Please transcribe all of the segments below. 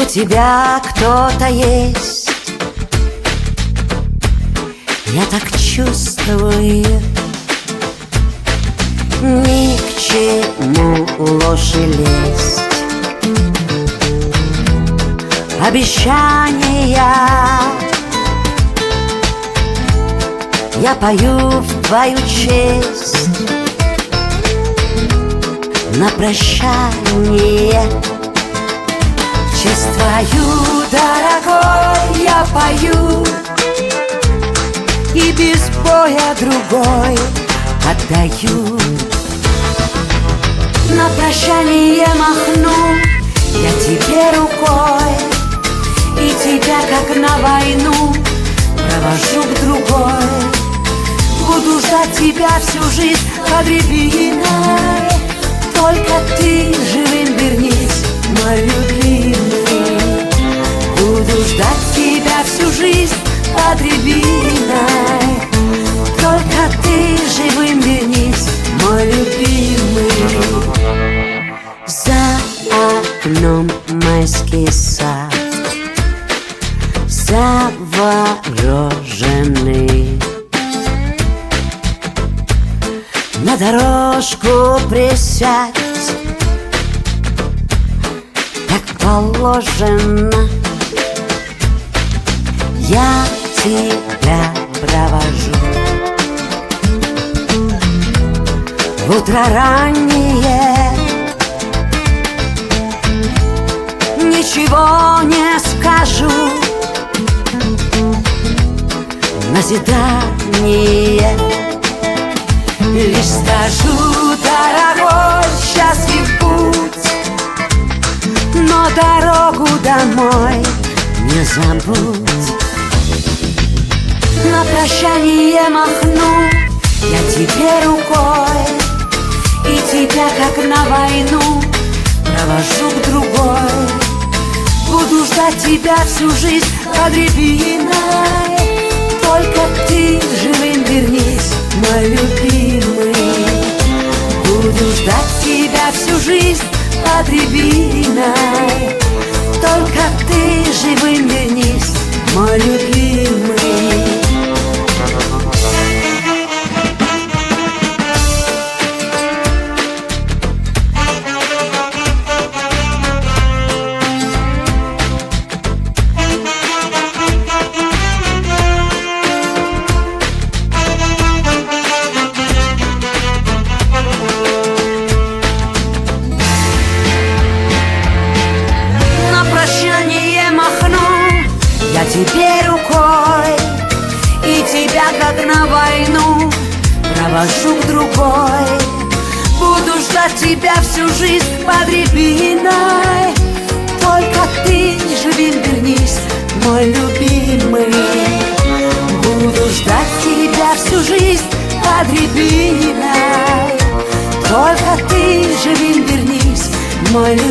тебя кто-то есть. Я так чувствую, ни к чему ложь и лесть. Обещания я пою в твою честь. На прощание в честь твою, дорогой, я пою. И без боя другой отдаю. На прощание махну я тебе рукой, и тебя, как на войну, провожу к другой. Буду ждать тебя всю жизнь под рябиной. Только ты живым вернись, мой любимый. Буду ждать тебя всю жизнь под рябиной. Только ты живым вернись, мой любимый. За окном майский сад завороженный. На дорожку присядь, как положено. Я тебя провожу в утро раннее. Ничего не скажу, назидание лишь скажу: дорогой, счастлив путь, но дорогу домой не забудь. На прощание махну я тебе рукой, и тебя, как на войну, провожу к другой. Буду ждать тебя всю жизнь под рябиной. Только ты живым вернись, мой любимый. Буду ждать тебя всю жизнь под рябиной. Только ты живым вернись, мой любимый. Тебе рукой, и тебя, как на войну, провожу к другой. Буду ждать тебя всю жизнь под рябиной. Только ты живым вернись, мой любимый. Буду ждать тебя всю жизнь под рябиной. Только ты живым вернись, мой любимый.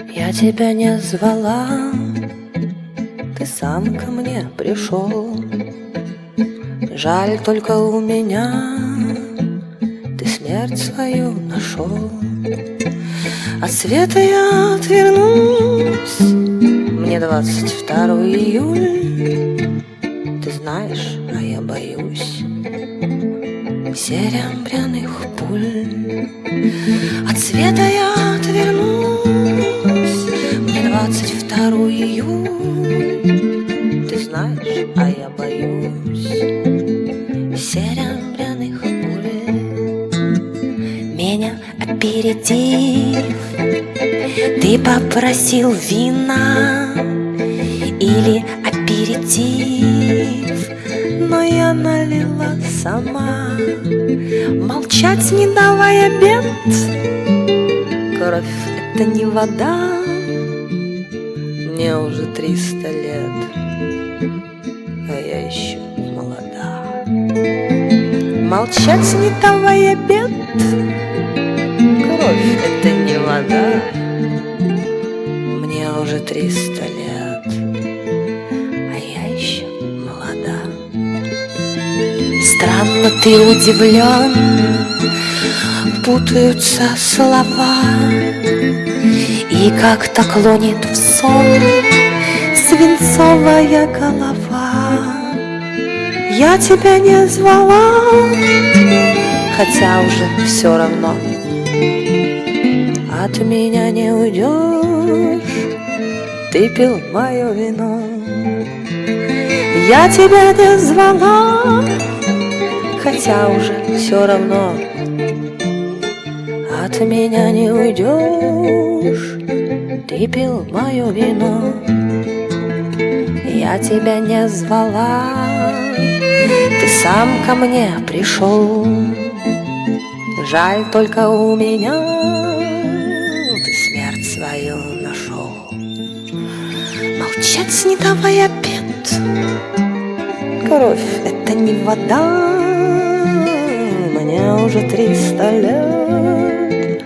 Я тебя не звала, ты сам ко мне пришел. Жаль, только у меня ты смерть свою нашел. От света я отвернусь, мне 22 июля. Ты знаешь, а я боюсь серебряных пуль. От света я отвернусь, мне 22 июля. Ты знаешь, а я боюсь серебряных пуль. Меня аперитив, ты попросил вина или аперитив, но я налила сама. Молчать не давай обед, кровь — это не вода. Мне уже 300 лет, а я еще молода. Молчать не давая бед. Кровь — это не вода. Мне уже 300 лет, а я еще молода. Странно ты удивлен, путаются слова, и как-то клонит в сон свинцовая голова. Я тебя не звала, хотя уже все равно. От меня не уйдешь, ты пил мое вино. Я тебя не звала, хотя уже все равно. От меня не уйдешь, ты пил мое вино. Я тебя не звала, ты сам ко мне пришел. Жаль, только у меня ты смерть свою нашел. Молчать не давая бед. Кровь — это не вода. Мне уже 300 лет,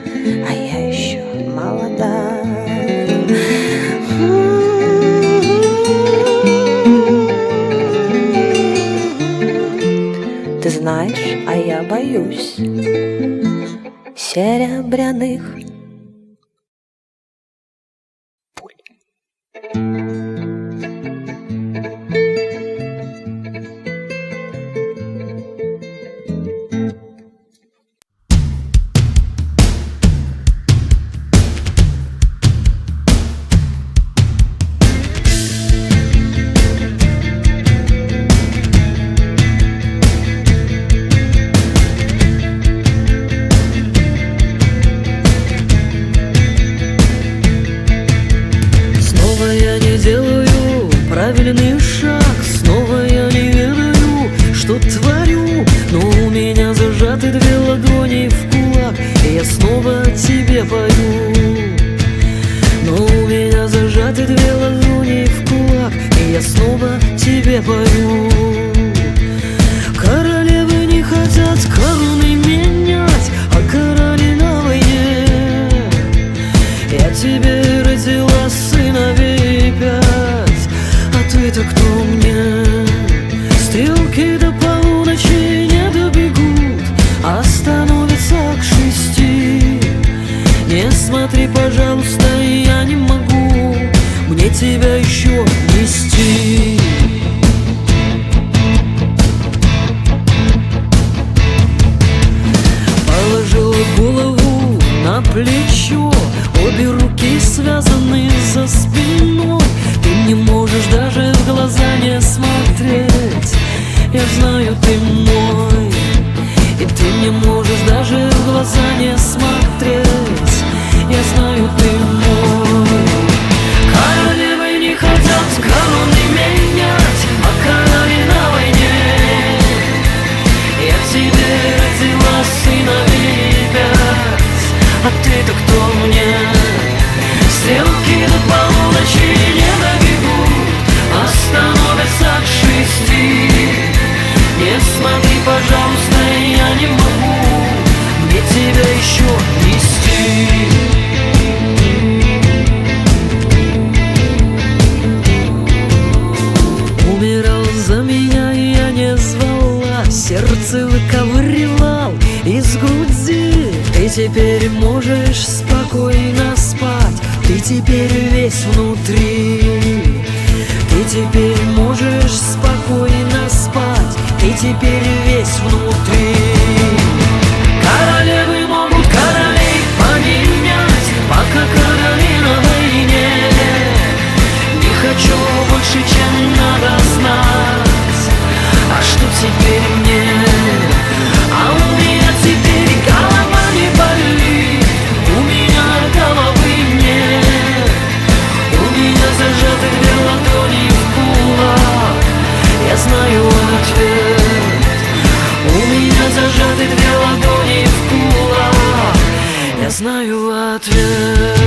а я еще молода. Ты знаешь, а я боюсь серебряных пуль. Правильный шаг, снова я не ведаю, что творю. Но у меня зажаты 2 ладони в кулак, и я снова тебе пою. Но у меня зажаты 2 ладони в кулак, и я снова тебе пою. Королевы не хотят короны менять, а короли на войне. Я тебе родила сыновей 5, ты-то кто мне? Стрелки до полуночи не добегут, а становятся к 6. Не смотри, пожалуйста, я не могу мне тебя еще нести. Положила голову на плечо, обе руки связаны за спиной. Ты не можешь даже в глаза не смотреть. Я знаю, ты мой, и ты не можешь даже в глаза не смотреть. Я знаю, ты мой. Королевы не хотят короны менять, а короли на войне. Я тебе родила сыновей 5, а ты-то кто мне? Стрелки до полуночи не добегут, а становятся к 6. Не смотри, пожалуйста, я не могу мне тебя еще нести. Умирал за меня, я не звала, сердце выковыривал из груди. Ты теперь можешь спокойно спать, ты теперь весь внутри. Ты теперь можешь спокойно спать, ты теперь весь внутри. Королевы могут королей поменять, пока короли на войне. Не хочу больше, чем надо знать. А что теперь мне? А у меня теперь голова не болит, у меня головы нет. У меня зажаты 2 ладони в кулак, я знаю ответ. У меня зажаты 2 ладони в кулак, я знаю ответ.